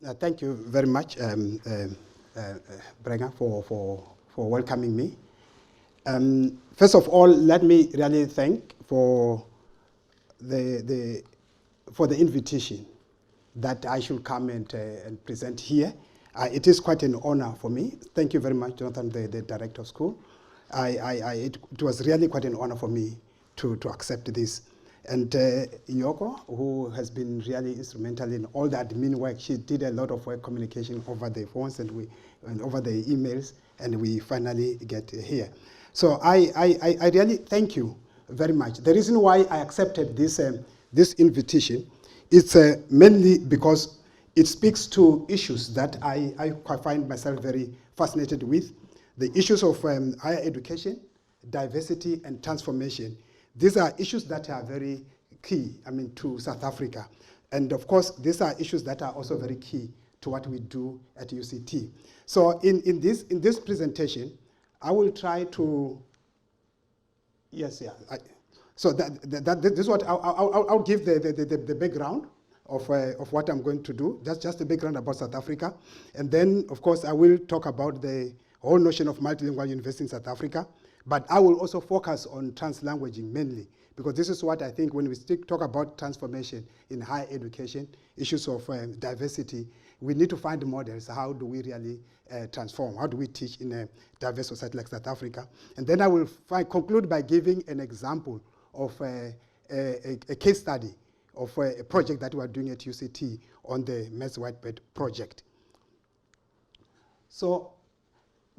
Thank you very much, Brega, for welcoming me. First of all, let me really thank for the invitation that I should come and present here. It is quite an honor for me. Thank you very much, Jonathan, the director of school. It was really quite an honor for me to accept this. And Yoko, who has been really instrumental in all the admin work, she did a lot of work communication over the phones and over the emails, and we finally get here. So I really thank you very much. The reason why I accepted this invitation is mainly because it speaks to issues that I find myself very fascinated with. The issues of higher education, diversity, and transformation. These are issues that are very key, to South Africa. And of course, these are issues that are also very key to what we do at UCT. So in this presentation, I will try to, so this is what I'll give the background of what I'm going to do. That's just the background about South Africa. And then, of course, I will talk about the whole notion of multilingual university in South Africa. But I will also focus on translanguaging mainly, because this is what I think when we talk about transformation in higher education, issues of diversity, we need to find models. How do we really transform? How do we teach in a diverse society like South Africa? And then I will conclude by giving an example of a case study of a project that we are doing at UCT on the Maths Whitebird project. So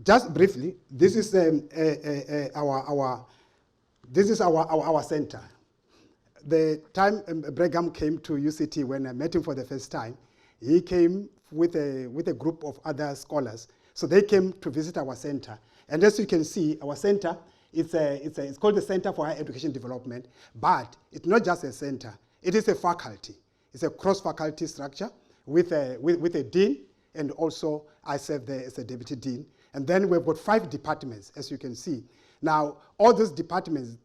just briefly, this is our center. The time Brigham came to UCT, when I met him for the first time, he came with a group of other scholars. So they came to visit our center. And as you can see, our center, it's called the Center for Higher Education Development, but it's not just a center. It is a faculty. It's a cross-faculty structure with a dean, and also I serve there as a deputy dean. And then we've got 5 departments, as you can see. Now, all those departments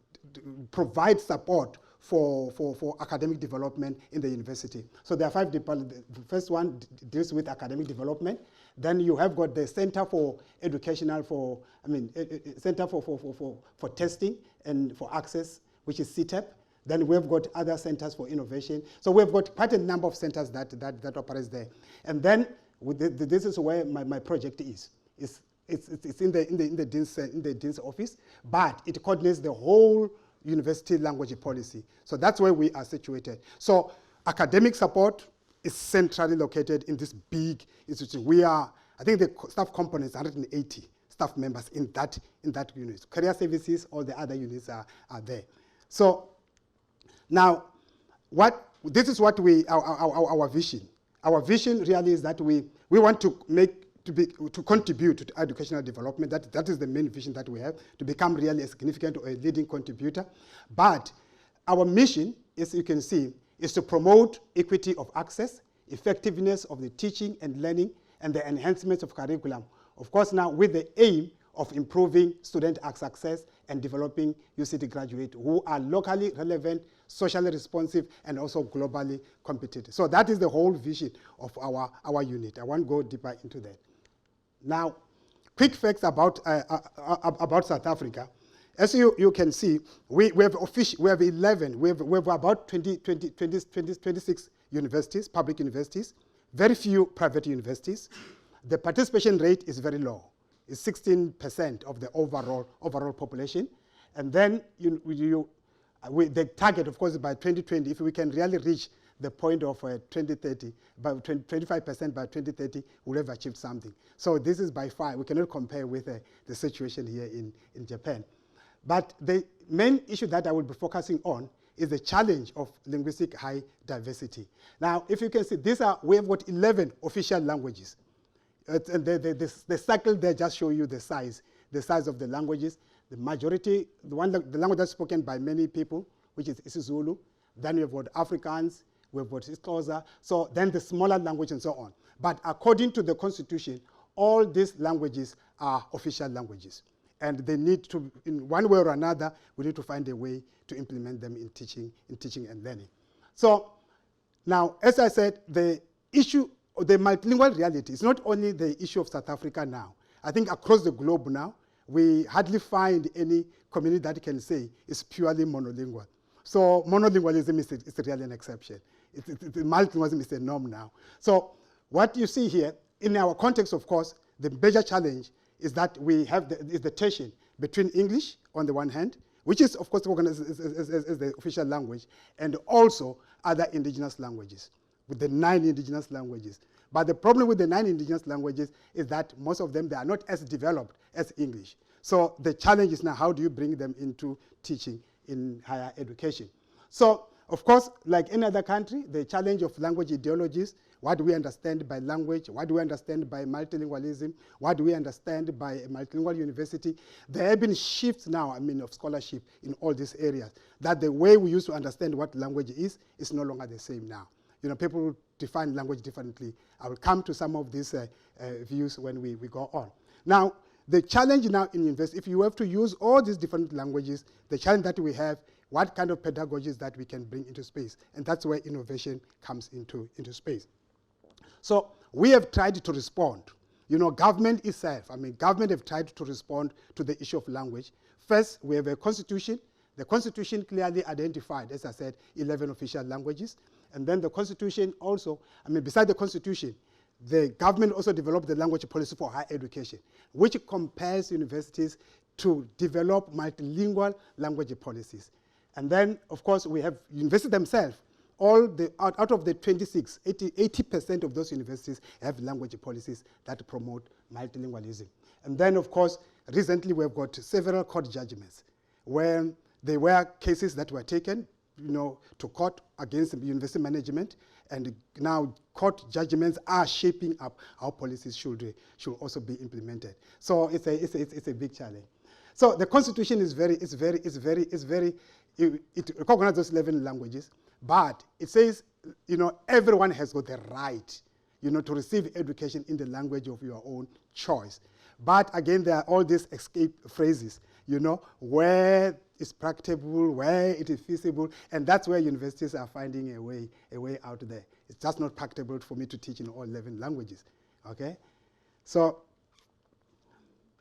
provide support for academic development in the university. So there are 5 departments. The first one deals with academic development. Then you have got the Center for Educational, Center for Testing and for Access, which is CTEP. Then we've got other centers for innovation. So we've got quite a number of centers that operates there. And then this is where my project is. It's in the dean's office, but it coordinates the whole university language policy. So that's where we are situated. So academic support is centrally located in this big institution. We are, I think the staff component is 180 staff members in that unit. Career services, all the other units are there. So now, this is what our vision. Our vision really is that we want to contribute to educational development. That is the main vision that we have, to become really a significant or a leading contributor. But our mission, as you can see, is to promote equity of access, effectiveness of the teaching and learning, and the enhancement of curriculum. Of course, now with the aim of improving student success and developing UCT graduates who are locally relevant, socially responsive, and also globally competitive. So that is the whole vision of our unit. I won't go deeper into that. Now, quick facts about South Africa. As you can see, we have 11, we have about 26 universities, public universities, very few private universities. The participation rate is very low. It's 16% of the overall population. And then the target, of course, by 2020, if we can really reach the point of 2030, by 25% by 2030, we'll have achieved something. So this is by far, we cannot compare with the situation here in Japan. But the main issue that I will be focusing on is the challenge of linguistic high diversity. Now, if you can see, we have got 11 official languages. And the circle there just show you the size of the languages. The majority, the language that's spoken by many people, which is isiZulu. Then we've got Afrikaans, we've got isiXhosa, so then the smaller language and so on. But according to the Constitution, all these languages are official languages. And they need to, in one way or another, we need to find a way to implement them in teaching and learning. So now, as I said, the issue the multilingual reality is not only the issue of South Africa now. I think across the globe now, we hardly find any community that can say it's purely monolingual. So monolingualism is really an exception. Multilingualism is the norm now. So what you see here, in our context, of course, the major challenge is that we have the tension between English on the one hand, which is, of course, recognized as the official language, and also other indigenous languages, with the 9 indigenous languages. But the problem with the 9 indigenous languages is that most of them, they are not as developed as English. So the challenge is now, how do you bring them into teaching in higher education? So, of course, like any other country, the challenge of language ideologies, what do we understand by language? What do we understand by multilingualism? What do we understand by a multilingual university? There have been shifts now, of scholarship in all these areas, that the way we used to understand what language is no longer the same now. People define language differently. I will come to some of these views when we go on. Now, the challenge now in university, if you have to use all these different languages, the challenge that we have, what kind of pedagogies that we can bring into space, and that's where innovation comes into space. So we have tried to respond. Government itself, government have tried to respond to the issue of language. First, we have a constitution. The constitution clearly identified, as I said, 11 official languages. And then the constitution also, beside the constitution, the government also developed the language policy for higher education, which compels universities to develop multilingual language policies. And then, of course, we have universities themselves. Out of the 26, 80% of those universities have language policies that promote multilingualism. And then, of course, recently we've got several court judgments where there were cases that were taken to court against university management, and now court judgments are shaping up how policies should also be implemented. So it's a big challenge. So the constitution it recognizes those 11 languages, but it says, everyone has got the right, to receive education in the language of your own choice. But again, there are all these escape phrases, where it's practicable, where it is feasible, and that's where universities are finding a way out there. It's just not practicable for me to teach in all 11 languages, okay? So,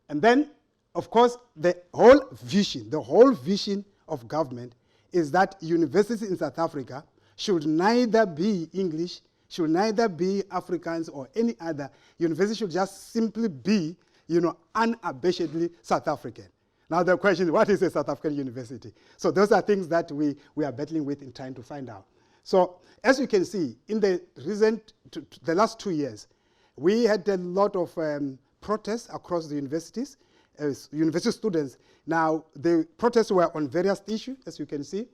and then, of course, the whole vision of government is that universities in South Africa should neither be English, should neither be Afrikaans or any other. University should just simply be, unabashedly South African. Now the question is, what is a South African university? So those are things that we are battling with in trying to find out. So as you can see, in the the last 2 years, we had a lot of protests across the universities, university students. Now the protests were on various issues, as you can see.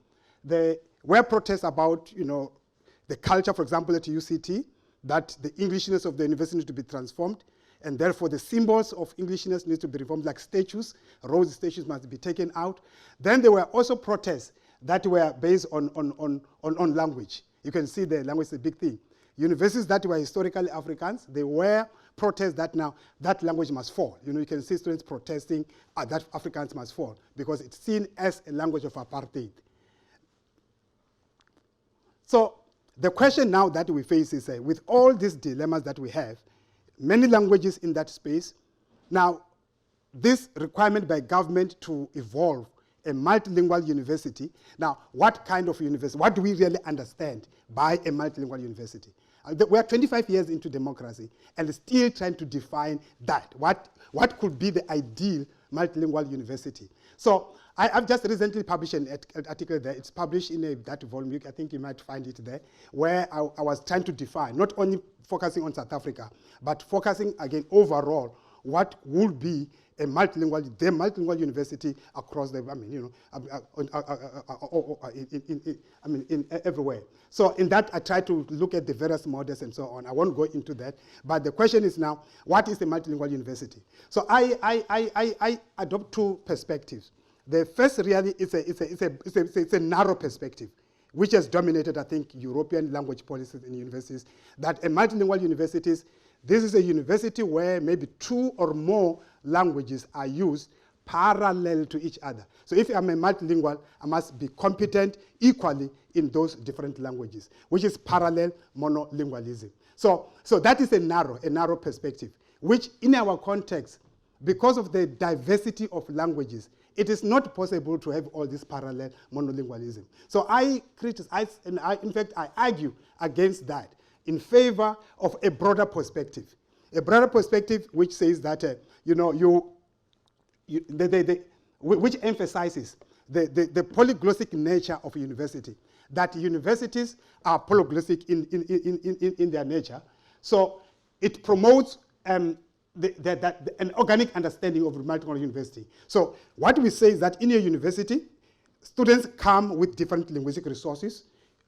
There were protests about, the culture, for example, at UCT, that the Englishness of the university needs to be transformed, and therefore the symbols of Englishness need to be reformed, like statues. Rose statues must be taken out. Then there were also protests that were based on language. You can see the language is a big thing. Universities that were historically Afrikaans, they were protests that now that language must fall. You can see students protesting that Afrikaans must fall because it's seen as a language of apartheid. So the question now that we face is, with all these dilemmas that we have, many languages in that space, now this requirement by government to evolve a multilingual university, now what kind of university, what do we really understand by a multilingual university? We are 25 years into democracy and still trying to define that. What could be the ideal multilingual university? So I've just recently published an article there. It's published in that volume. I think you might find it there, where I was trying to define, not only focusing on South Africa, but focusing again overall what would be a multilingual university across the, in everywhere. So in that, I try to look at the various models and so on. I won't go into that, but the question is now, what is a multilingual university? So I adopt 2 perspectives. The first really is a narrow perspective, which has dominated, I think, European language policies in universities, that a multilingual universities, this is a university where maybe 2 or more languages are used parallel to each other. So if I'm a multilingual, I must be competent equally in those different languages, which is parallel monolingualism. So that is a narrow perspective, which in our context, because of the diversity of languages, it is not possible to have all this parallel monolingualism. So I criticize, and I argue against that in favor of a broader perspective. A broader perspective which says that, which emphasizes the polyglossic nature of university, that universities are polyglossic in their nature. So it promotes an organic understanding of multilingual university. So what we say is that in a university, students come with different linguistic resources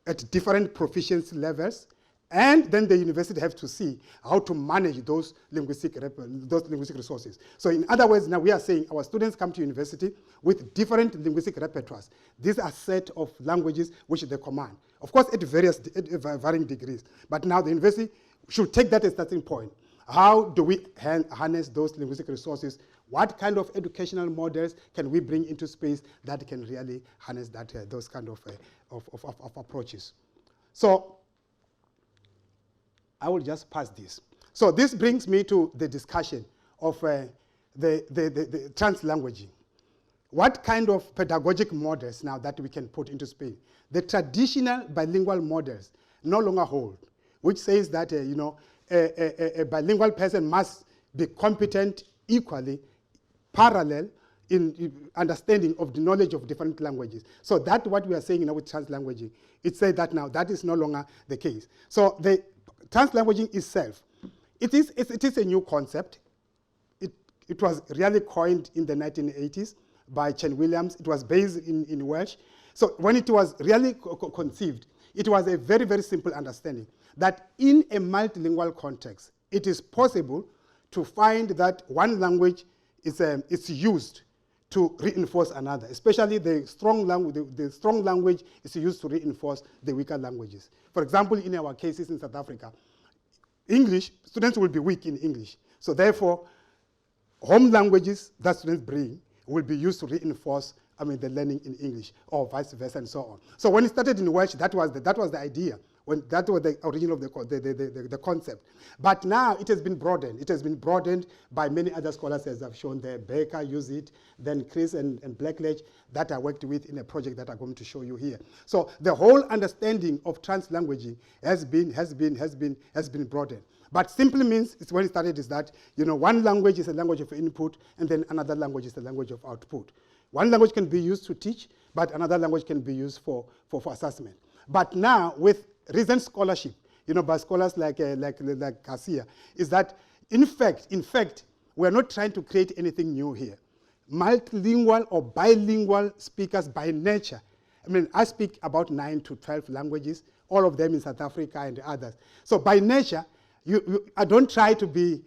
at different proficiency levels, and then the university have to see how to manage those linguistic resources. So in other words, now we are saying our students come to university with different linguistic repertoires. These are a set of languages which they command. Of course, at varying degrees. But now the university should take that as a starting point. How do we harness those linguistic resources? What kind of educational models can we bring into space that can really harness those kind of approaches? So I will just pass this. So this brings me to the discussion of the translanguaging. What kind of pedagogic models now that we can put into space? The traditional bilingual models no longer hold, which says that a bilingual person must be competent equally, parallel in understanding of the knowledge of different languages. So that's what we are saying now with translanguaging. It says that now that is no longer the case. So the translanguaging itself, it is a new concept. It was really coined in the 1980s by Chen Williams. It was based in Welsh. So when it was really conceived, it was a very, very simple understanding that in a multilingual context, it is possible to find that one language is used to reinforce another, especially the strong language is used to reinforce the weaker languages. For example, in our cases in South Africa, English, students will be weak in English. So therefore, home languages that students bring will be used to reinforce the learning in English, or vice versa, and so on. So when it started in Welsh, that was the idea. That was the origin of the concept. But now it has been broadened. It has been broadened by many other scholars, as I've shown there. Baker used it, then Chris and Blackledge that I worked with in a project that I'm going to show you here. So the whole understanding of translanguaging has been broadened. But simply means, when it started, is that one language is a language of input, and then another language is a language of output. One language can be used to teach, but another language can be used for assessment. But now, with recent scholarship, by scholars like Garcia, is that in fact, we're not trying to create anything new here. Multilingual or bilingual speakers by nature, I speak about 9 to 12 languages, all of them in South Africa and others. So by nature, I don't try to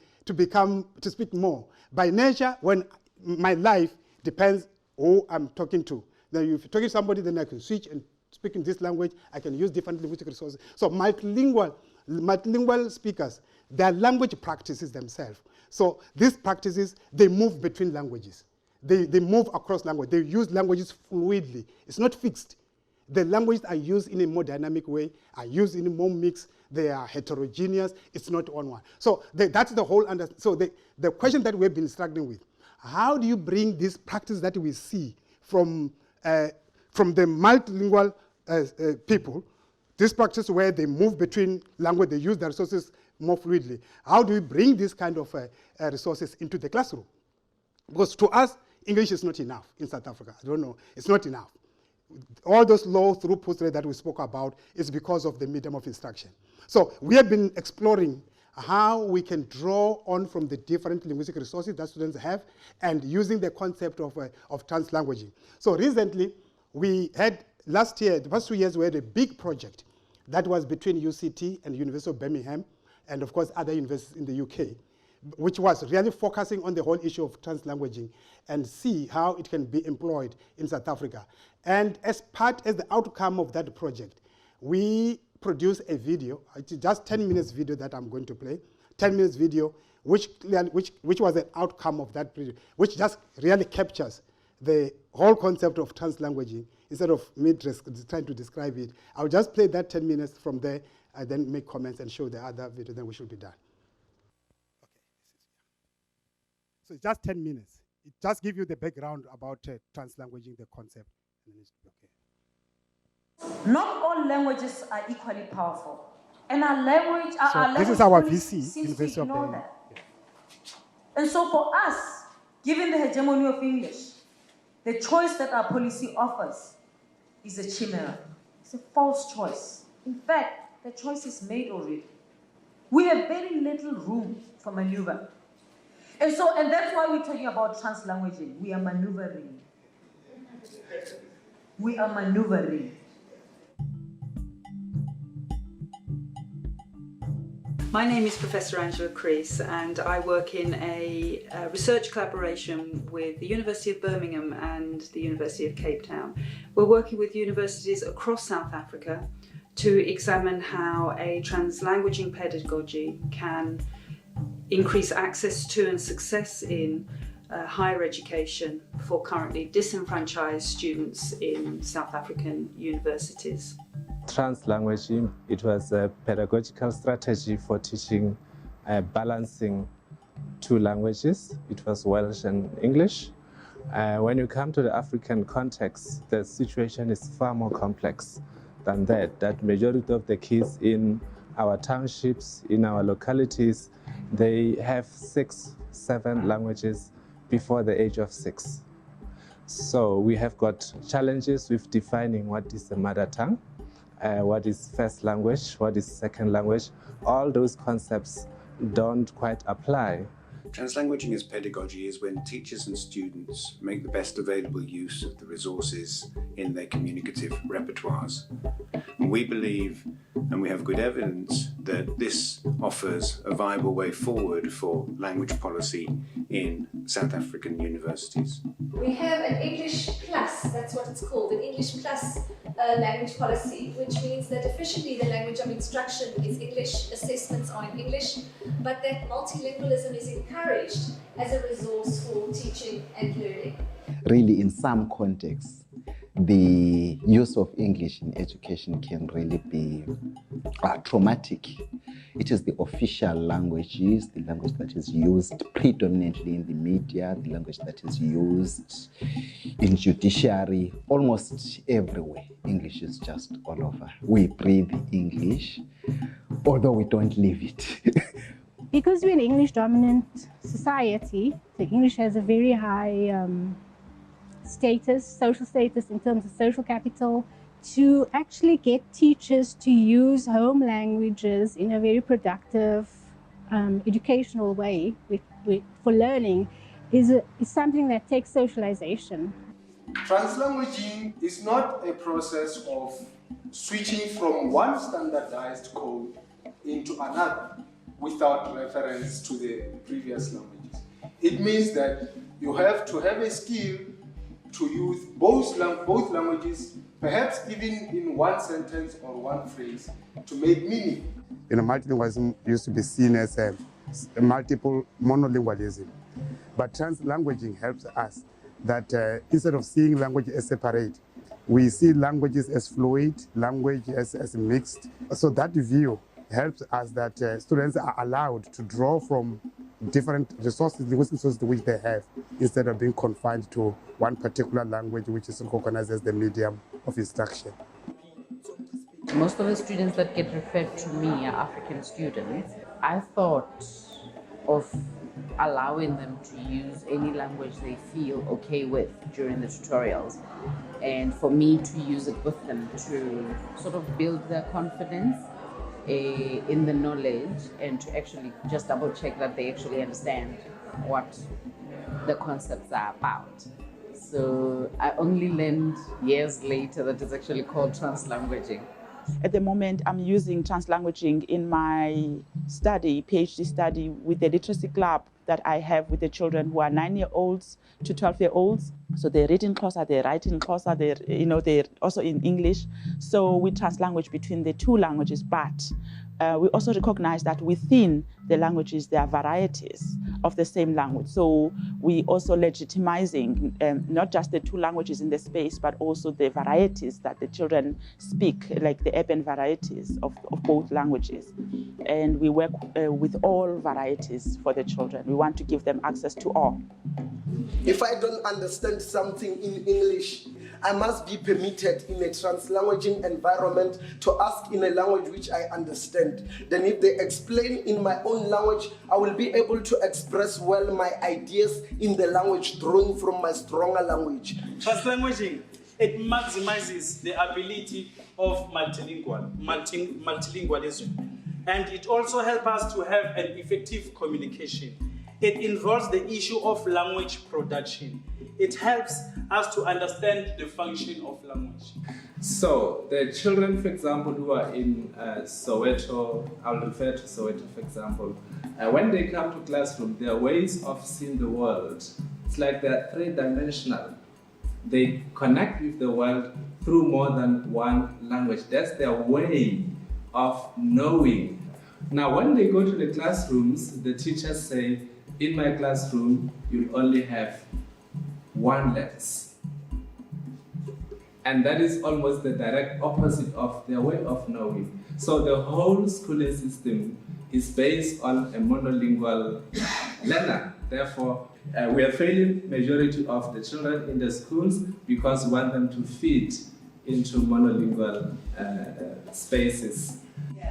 speak more. By nature, when my life depends who I'm talking to. Now, if you're talking to somebody, then I can switch and speak in this language. I can use different linguistic resources. So multilingual speakers, their language practices themselves. So these practices, they move between languages. They move across language. They use languages fluidly. It's not fixed. The languages are used in a more dynamic way, are used in a more mix. They are heterogeneous. It's not one. So that's the whole understanding. So the question that we've been struggling with, how do you bring this practice that we see from the multilingual people, this practice where they move between language, they use the resources more fluidly. How do we bring this kind of resources into the classroom? Because to us, English is not enough in South Africa. I don't know, it's not enough. All those low throughput rates that we spoke about is because of the medium of instruction. So we have been exploring how we can draw on from the different linguistic resources that students have and using the concept of translanguaging. So recently, we had last year, the past 2 years, we had a big project that was between UCT and University of Birmingham and of course other universities in the UK, which was really focusing on the whole issue of translanguaging and see how it can be employed in South Africa. And as the outcome of that project, we produced a video, it's just 10 minutes video that I'm going to play, 10 minutes video, which was an outcome of that video, which just really captures the whole concept of translanguaging, instead of me trying to describe it, I'll just play that 10 minutes from there, and then make comments and show the other video, then we should be done. Okay, so it's just 10 minutes. It just gives you the background about translanguaging, the concept. Okay. Not all languages are equally powerful. And our language, this is our VC, University of the that. And so for us, given the hegemony of English, the choice that our policy offers is a chimera. It's a false choice. In fact, the choice is made already. We have very little room for maneuver. And that's why we're talking about translanguaging. We are maneuvering. We are maneuvering. My name is Professor Angela Crease, and I work in a research collaboration with the University of Birmingham and the University of Cape Town. We're working with universities across South Africa to examine how a translanguaging pedagogy can increase access to and success in higher education for currently disenfranchised students in South African universities. Translanguaging, it was a pedagogical strategy for teaching balancing two languages. It was Welsh and English. When you come to the African context, the situation is far more complex than that. That majority of the kids in our townships, in our localities, they have 6, 7 languages before the age of 6. So we have got challenges with defining what is the mother tongue, what is first language, what is second language. All those concepts don't quite apply. Translanguaging as pedagogy is when teachers and students make the best available use of the resources in their communicative repertoires. And we believe, and we have good evidence, that this offers a viable way forward for language policy in South African universities. We have an English Plus, that's what it's called, an English Plus language policy, which means that officially the language of instruction is English, assessments are in English, but that multilingualism is encouraged as a resource for teaching and learning. Really, in some contexts, the use of English in education can really be traumatic. It is the official language, the language that is used predominantly in the media, the language that is used in judiciary, almost everywhere. English is just all over. We breathe English, although we don't live it. Because we're an English-dominant society, the English has a very high status, social status in terms of social capital. To actually get teachers to use home languages in a very productive educational way for learning is something that takes socialization. Translanguaging is not a process of switching from one standardized code into another without reference to the previous languages. It means that you have to have a skill to use both languages, perhaps even in one sentence or one phrase, to make meaning. Multilingualism used to be seen as a multiple monolingualism, but translanguaging helps us that instead of seeing language as separate, we see languages as fluid, language as mixed. So that view helps us that students are allowed to draw from different resources, linguistic resources which they have, instead of being confined to one particular language which is recognized as the medium of instruction. Most of the students that get referred to me are African students. I thought of allowing them to use any language they feel okay with during the tutorials, and for me to use it with them to sort of build their confidence in the knowledge, and to actually just double check that they actually understand what the concepts are about. So I only learned years later that it's actually called translanguaging. At the moment, I'm using translanguaging in my study, PhD study, with the literacy club that I have with the children who are 9-year-olds to 12-year-olds. So they read in Xhosa, they write in Xhosa, they're also in English. So we translanguage between the two languages, but we also recognize that within the languages there are varieties of the same language. So we also legitimizing not just the two languages in the space, but also the varieties that the children speak, like the urban varieties of both languages. And we work with all varieties for the children. We want to give them access to all. If I don't understand something in English, I must be permitted in a translanguaging environment to ask in a language which I understand. Then if they explain in my own language, I will be able to express well my ideas in the language drawing from my stronger language. Translanguaging, it maximizes the ability of multilingualism. And it also helps us to have an effective communication. It involves the issue of language production. It helps us to understand the function of language. So the children, for example, who are in Soweto, I'll refer to Soweto, for example, when they come to classroom, their ways of seeing the world, it's like they're three-dimensional. They connect with the world through more than one language. That's their way of knowing. Now, when they go to the classrooms, the teachers say, in my classroom, you'll only have one lens. And that is almost the direct opposite of their way of knowing. So the whole schooling system is based on a monolingual learner. Therefore, we are failing majority of the children in the schools because we want them to fit into monolingual spaces.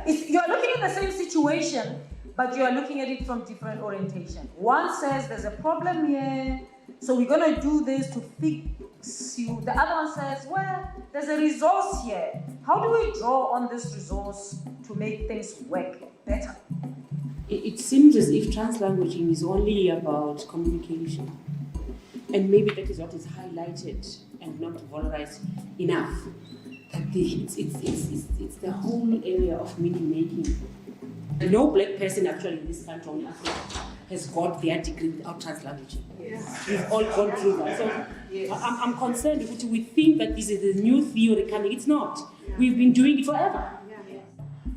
If you're looking at the same situation, but you are looking at it from different orientation. One says there's a problem here, so we're going to do this to fix you. The other one says, well, there's a resource here. How do we draw on this resource to make things work better? It seems as if translanguaging is only about communication. And maybe that is what is highlighted and not valorized enough. It's the whole area of meaning making. No black person actually in this country in Africa has got their degree without translanguaging. Yes. We've all gone through that. So yes. I'm concerned if we think that this is a new theory coming. It's not. Yeah. We've been doing it forever. Yeah.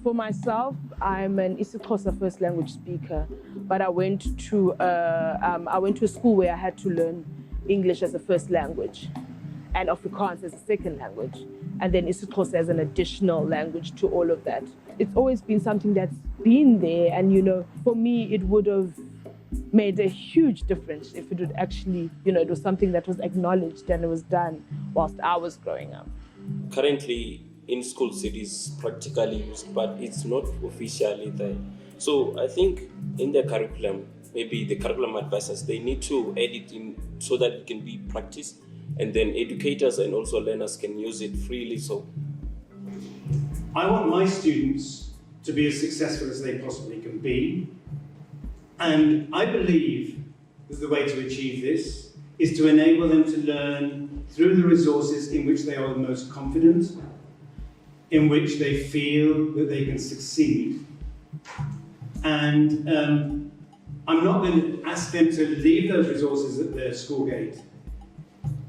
For myself, I'm an isiXhosa first language speaker, but I went to a school where I had to learn English as a first language and Afrikaans as a second language, and then isiXhosa as an additional language to all of that. It's always been something that's been there, and for me it would have made a huge difference if it would actually, it was something that was acknowledged and it was done whilst I was growing up. Currently in schools it is practically used, but it's not officially there. So I think in the curriculum, maybe the curriculum advisors, they need to add it in so that it can be practiced, and then educators and also learners can use it freely. So I want my students to be as successful as they possibly can be, and I believe that the way to achieve this is to enable them to learn through the resources in which they are the most confident, in which they feel that they can succeed. And I'm not going to ask them to leave those resources at their school gate,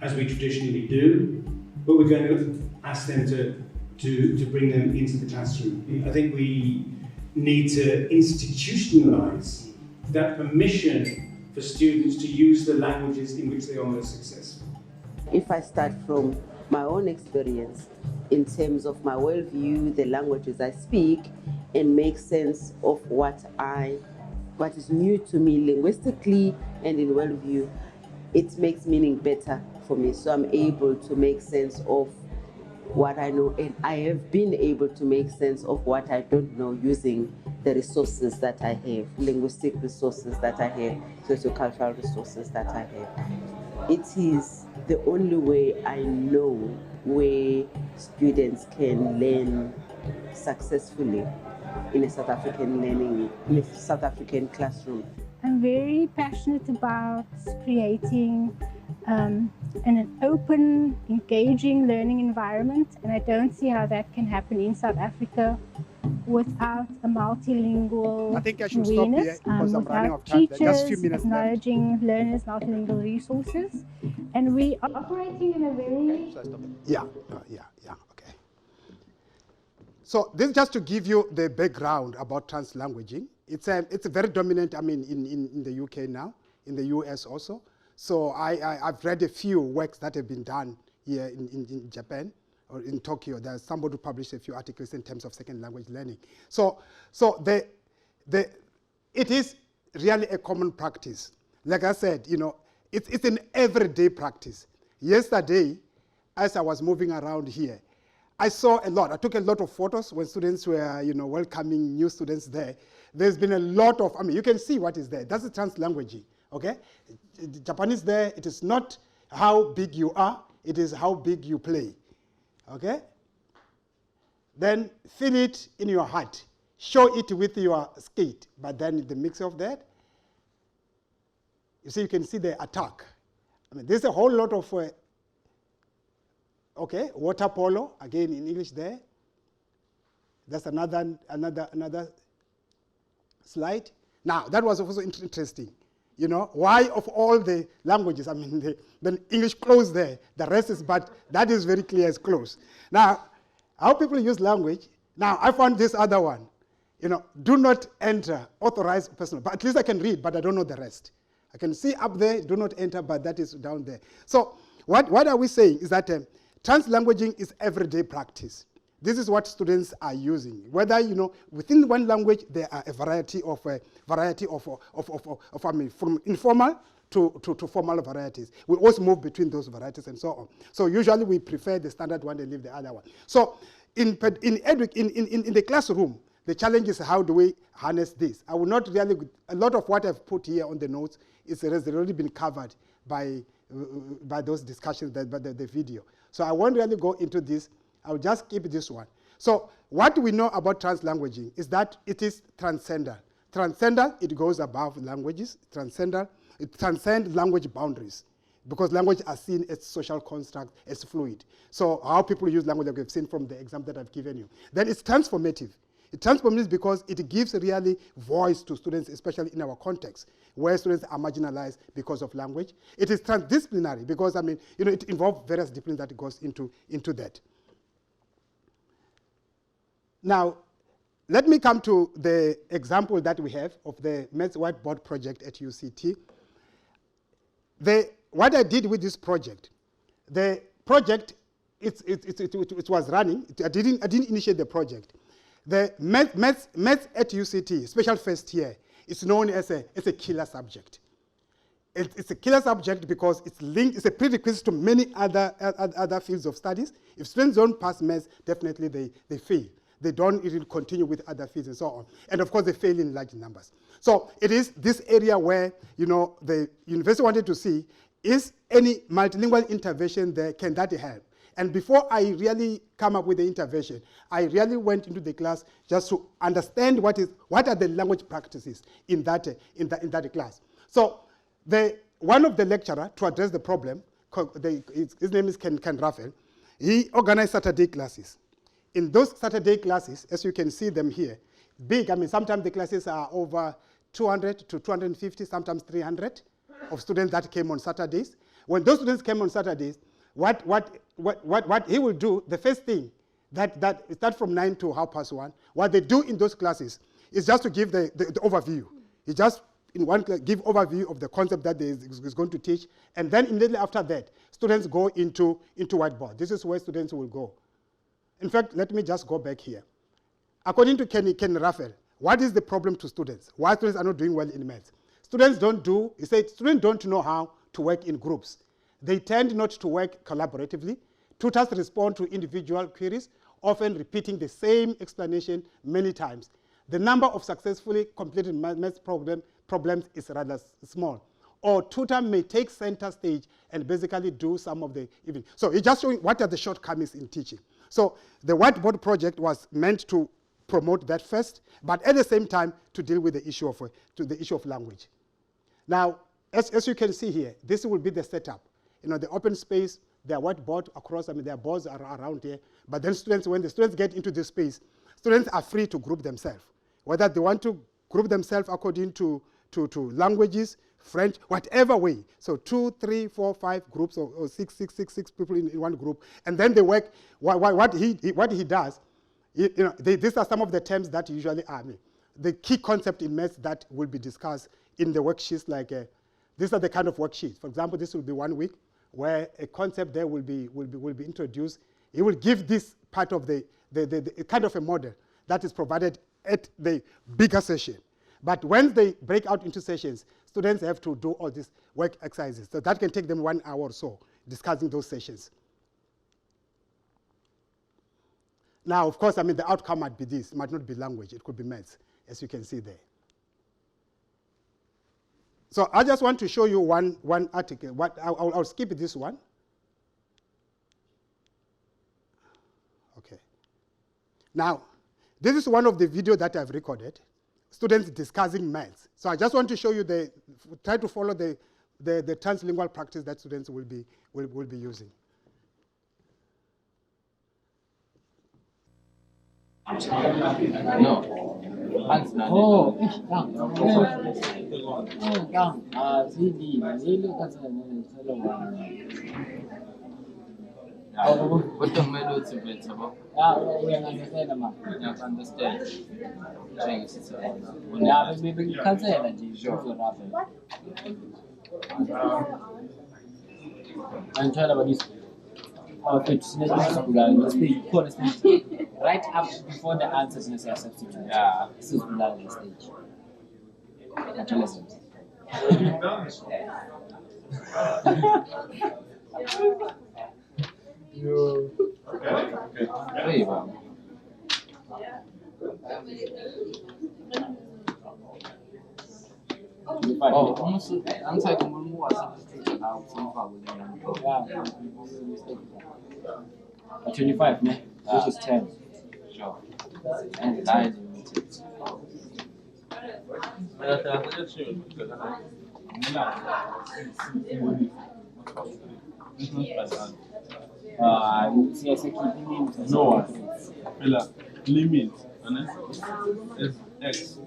as we traditionally do, but we're going to ask them to bring them into the classroom. I think we need to institutionalize that permission for students to use the languages in which they are most successful. If I start from my own experience in terms of my worldview, the languages I speak, and make sense of what is new to me linguistically and in worldview, it makes meaning better for me. So I'm able to make sense of what I know, and I have been able to make sense of what I don't know using the resources that I have, linguistic resources that I have, sociocultural resources that I have. It is the only way I know where students can learn successfully in a South African classroom. I'm very passionate about creating an open, engaging learning environment, and I don't see how that can happen in South Africa without a multilingual I think I should stop here because I'm running out of time. Teachers Just a few minutes acknowledging learners' multilingual resources, and we are operating in a very... Yeah, okay. So this is just to give you the background about translanguaging. It's very dominant, I mean, in the UK now, in the US also. So I've read a few works that have been done here in Japan or in Tokyo. There's somebody who published a few articles in terms of second language learning. So it is really a common practice. Like I said, you know, it's an everyday practice. Yesterday, as I was moving around here, I saw a lot. I took a lot of photos when students were, you know, welcoming new students there. There's been a lot of, I mean, you can see what is there. That's the translanguaging, okay? The Japanese there, it is not how big you are, it is how big you play, okay? Then feel it in your heart. Show it with your skate, but then the mix of that, you see, you can see the attack. I mean, there's a whole lot of, okay, water polo, again in English there. That's another slide. Now, that was also interesting. You know, why of all the languages, I mean, the English close there, the rest is, but that is very clear as close. Now, how people use language, now I found this other one. You know, do not enter, authorized personal, but at least I can read, but I don't know the rest. I can see up there, do not enter, but that is down there. So what are we saying is that translanguaging is everyday practice. This is what students are using. Whether, you know, within one language, there are a variety of I mean, from informal to formal varieties. We also move between those varieties and so on. So usually we prefer the standard one and leave the other one. So in the classroom, the challenge is how do we harness this? I will not really, a lot of what I've put here on the notes has already been covered by those discussions, by the video. So I won't really go into this. I'll just keep this one. So what we know about translanguaging is that it is transcendent. Transcendent, it goes above languages. Transcendent, it transcends language boundaries because language are seen as social construct, as fluid. So how people use language, like we've seen from the example that I've given you. Then it's transformative. It transforms because it gives really voice to students, especially in our context, where students are marginalized because of language. It is transdisciplinary because, I mean, you know, it involves various disciplines that goes into that. Now, let me come to the example that we have of the Maths Whiteboard project at UCT. What I did with this project, the project, it was running. I didn't initiate the project. The maths at UCT, special first year, is known as a killer subject. It's a killer subject because it's linked, it's a prerequisite to many other fields of studies. If students don't pass maths, definitely they fail. They don't even continue with other fields and so on. And of course, they fail in large numbers. So it is this area where, you know, the university wanted to see, is any multilingual intervention there, can that help? And before I really come up with the intervention, I really went into the class just to understand what are the language practices in that class. So one of the lecturer, to address the problem, his name is Ken Raphael, he organized Saturday classes. In those Saturday classes, as you can see them here, big, I mean, sometimes the classes are over 200 to 250, sometimes 300 of students that came on Saturdays. When those students came on Saturdays, what he will do, the first thing, that start from 9 to 1:30, what they do in those classes is just to give the overview. He just, in one class, give overview of the concept that he is going to teach, and then immediately after that, students go into whiteboard. This is where students will go. In fact, let me just go back here. According to Ken Raphael, what is the problem to students? Why students are not doing well in maths? Students he said, students don't know how to work in groups. They tend not to work collaboratively. Tutors respond to individual queries, often repeating the same explanation many times. The number of successfully completed maths problems is rather small. Or tutor may take center stage and basically do some of the even. So it's just showing what are the shortcomings in teaching. So the whiteboard project was meant to promote that first, but at the same time to deal with the issue of language. Now, as you can see here, this will be the setup. You know, the open space, there are whiteboard across, I mean, there are boards around here, but then when the students get into this space, students are free to group themselves. Whether they want to group themselves according to languages, French, whatever way. So 2, 3, 4, 5 groups or six people in one group, and then they work. What he does, These are some of the terms that usually are the key concept in maths that will be discussed in the worksheets. Like these are the kind of worksheets. For example, this will be 1 week where a concept there will be introduced. It will give this part of the kind of a model that is provided at the bigger session. But when they break out into sessions, students have to do all these work exercises. So that can take them 1 hour or so discussing those sessions. Now, of course, the outcome might be this. It might not be language. It could be maths, as you can see there. So I just want to show you one article. I'll skip this one. Okay. Now, this is one of the videos that I've recorded. Students discussing maths. So I just want to show you try to follow the translingual practice that students will be using. No. Oh, what the melody to be about? We understand, man. You understand. Yeah, maybe you can't say that. I'm trying about this. Right up before the answers necessary substitute. Yeah, this is the stage. Oh, almost untitled more substitute now. So far with 25, ne? Which is 10. Sure. And 9. No, limit, and it's x.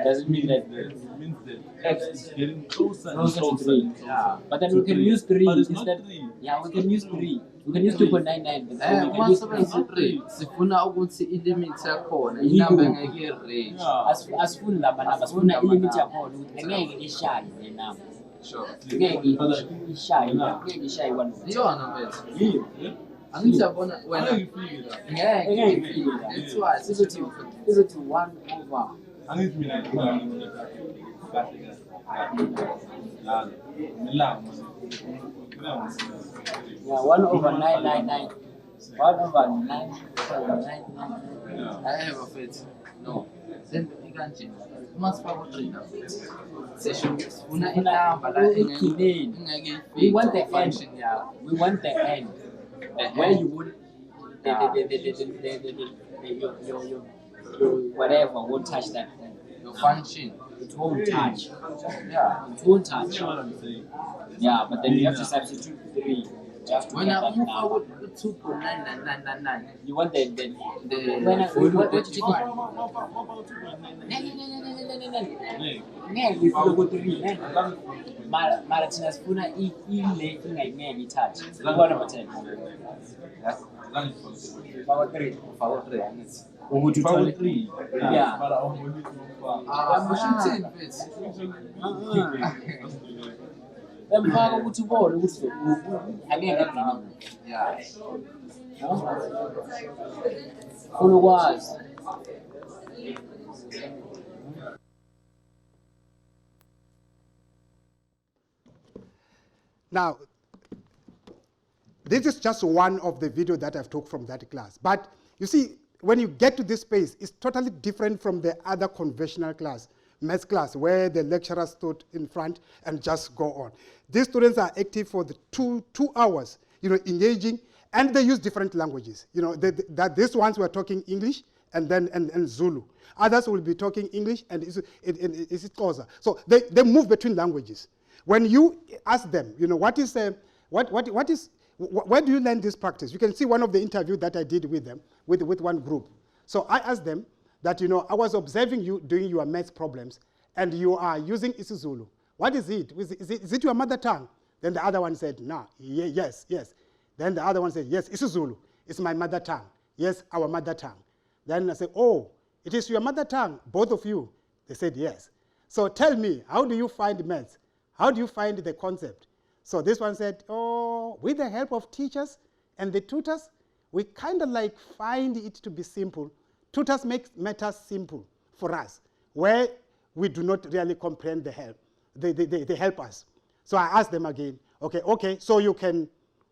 Doesn't mean that it means that x is getting closer and to closer. 3. Yeah. But then we can use 3 instead. Yeah, we can use 3. We can use 2.99. But we can use 3. Sifuna ukuthi ilimit yakhona inamba engeke range. Asifuni laba namba sifuna ilimit yakhona ukuthi ngeke ishaye le namba. Sure. Ngeke ishaye 1. Iyona mfethu. Angiyabona wena. Ngeke ifike. That's why izothi 1 over. Angithi mina yeah, 1 over 999. 1 over 999. I have a fit. No. Then you can't change. You must follow 3 now. Session. We want the function. Yeah. We want the end. Where you would your whatever won't touch that thing. Your function. It won't touch. Yeah. It won't touch. Yeah, but then you have to substitute 3. Just when I move forward 2.9999, you want the what did you do? Ngeke ifike ku3 mara thina sifuna ile ingayingeke itouch. Ngibona bathela. Power 3 angithi. Ukuthi uthole 3. Yeah. I'm shooting bits. Emfaka ukuthi ubone ukuthi angeke ngini. Yeah. Unokwazi. Now, this is just one of the videos that I've took from that class. But you see, when you get to this space, it's totally different from the other conventional class, maths class, where the lecturer stood in front and just go on. These students are active for the two hours, engaging, and they use different languages. These ones were talking English and Zulu. Others will be talking English and Xhosa. So they move between languages. When you ask them, where do you learn this practice? You can see one of the interviews that I did with them, with one group. So I asked them that, I was observing you doing your maths problems, and you are using isiZulu. What is it? Is it your mother tongue? Then the other one said, no, yes. Then the other one said, yes, isiZulu is my mother tongue. yes, our mother tongue. Then I said, oh, it is your mother tongue, both of you? They said, yes. So tell me, how do you find maths? How do you find the concept? So this one said, oh, with the help of teachers and the tutors, we kind of like find it to be simple. Tutors make matters simple for us, where we do not really comprehend the help. They help us. So I asked them again, okay, so you can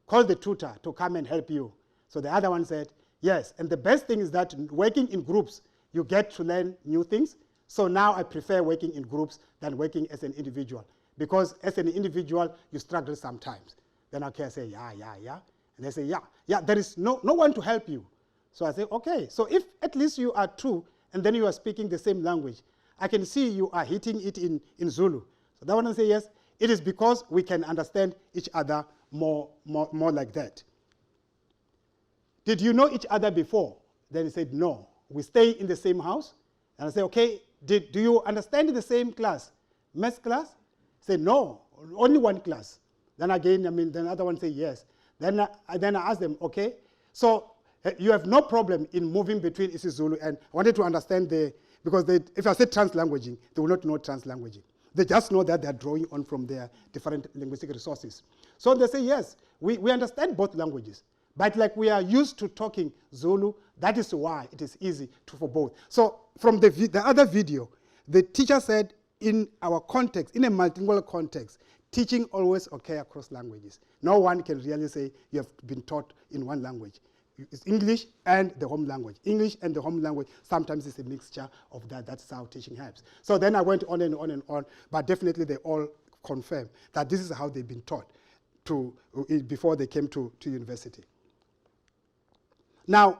call the tutor to come and help you. So the other one said, yes, and the best thing is that working in groups, you get to learn new things. So now I prefer working in groups than working as an individual, because as an individual, you struggle sometimes. Then I say, yeah. And they say, yeah, there is no one to help you. So I say, okay, so if at least you are two, and then you are speaking the same language, I can see you are hitting it in Zulu. So that one will say, yes, it is because we can understand each other more like that. Did you know each other before? Then he said, no. We stay in the same house. And I say, okay, do you understand the same class? Math class? Say, no, only one class. Then again, then the other one say, yes. Then I ask them, okay, so you have no problem in moving between isiZulu, and I wanted to understand because if I say translanguaging, they will not know translanguaging. They just know that they're drawing on from their different linguistic resources. So they say, yes, we understand both languages, but like we are used to talking Zulu, that is why it is easy for both. So from the other video, the teacher said, in our context, in a multilingual context, teaching always occurs across languages. No one can really say you have been taught in one language. It's English and the home language. English and the home language, sometimes it's a mixture of that. That's how teaching helps. So then I went on and on and on, but definitely they all confirm that this is how they've been taught before they came to university. Now,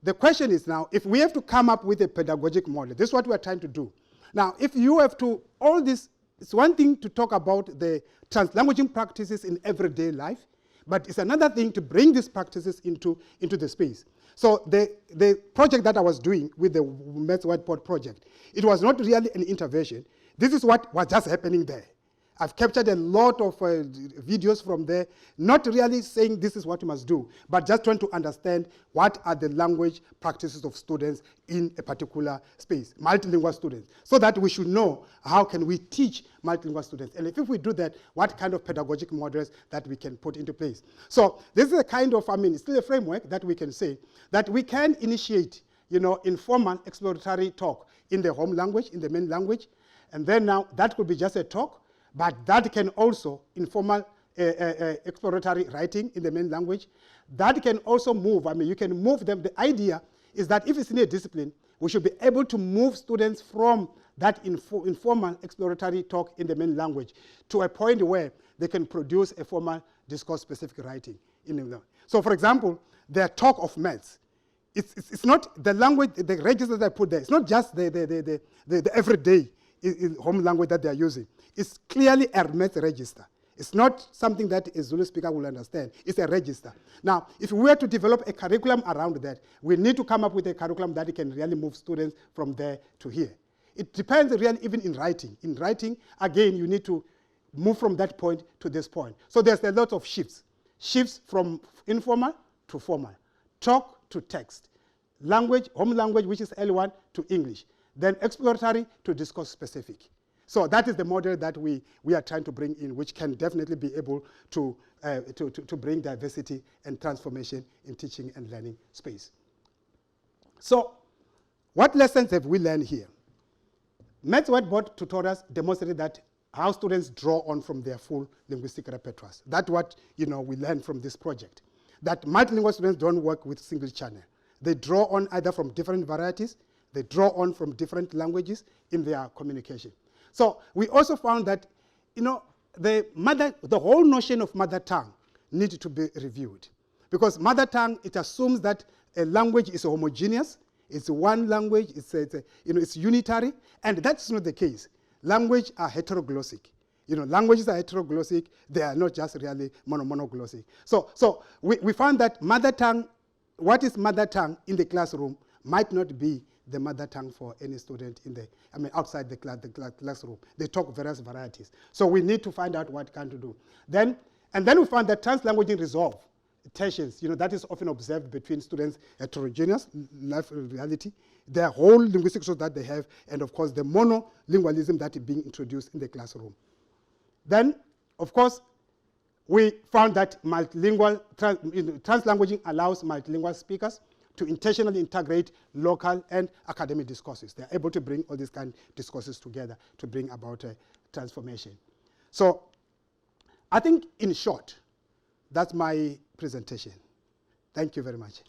the question is now, if we have to come up with a pedagogic model, this is what we're trying to do. Now, if you have to, all this, it's one thing to talk about the translanguaging practices in everyday life, but it's another thing to bring these practices into the space. So the project that I was doing with the Maths Whiteboard project, it was not really an intervention. This is what was just happening there. I've captured a lot of videos from there, not really saying this is what you must do, but just trying to understand what are the language practices of students in a particular space, multilingual students, so that we should know how can we teach multilingual students. And if we do that, what kind of pedagogic models that we can put into place. So this is a kind of, it's still a framework that we can say that we can initiate, informal exploratory talk in the home language, in the main language, and then now that could be just a talk, but that can also informal exploratory writing in the main language. That can also move, you can move them. The idea is that if it's in a discipline, we should be able to move students from that informal exploratory talk in the main language to a point where they can produce a formal discourse-specific writing in them. So for example, their talk of maths, it's not the language, the register that I put there, it's not just the everyday home language that they're using. It's clearly a math register. It's not something that a Zulu speaker will understand. It's a register. Now, if we were to develop a curriculum around that, we need to come up with a curriculum that can really move students from there to here. It depends really even in writing. In writing, again, you need to move from that point to this point. So there's a lot of shifts. Shifts from informal to formal, talk to text, language, home language, which is L1, to English, then exploratory to discourse specific. So that is the model that we are trying to bring in, which can definitely be able to bring diversity and transformation in teaching and learning space. So what lessons have we learned here? Maths Whiteboard tutorials demonstrated that how students draw on from their full linguistic repertoires. That's what we learned from this project. That multilingual students don't work with single channel. They draw on either from different varieties, they draw on from different languages in their communication. So we also found that, the whole notion of mother tongue needs to be reviewed. Because mother tongue, it assumes that a language is homogeneous, it's one language, it's unitary, and that's not the case. Languages are heteroglossic. Languages are heteroglossic, they are not just really monoglossic. So we found that mother tongue, what is mother tongue in the classroom might not be the mother tongue for any student outside the classroom. They talk various varieties. So we need to find out what kind to do. And then we found that translanguaging resolve tensions, that is often observed between students, heterogeneous life reality, their whole linguistic source that they have, and of course the monolingualism that is being introduced in the classroom. Then, of course, we found that translanguaging allows multilingual speakers to intentionally integrate local and academic discourses. They're able to bring all these kind of discourses together to bring about a transformation. So I think in short, that's my presentation. Thank you very much.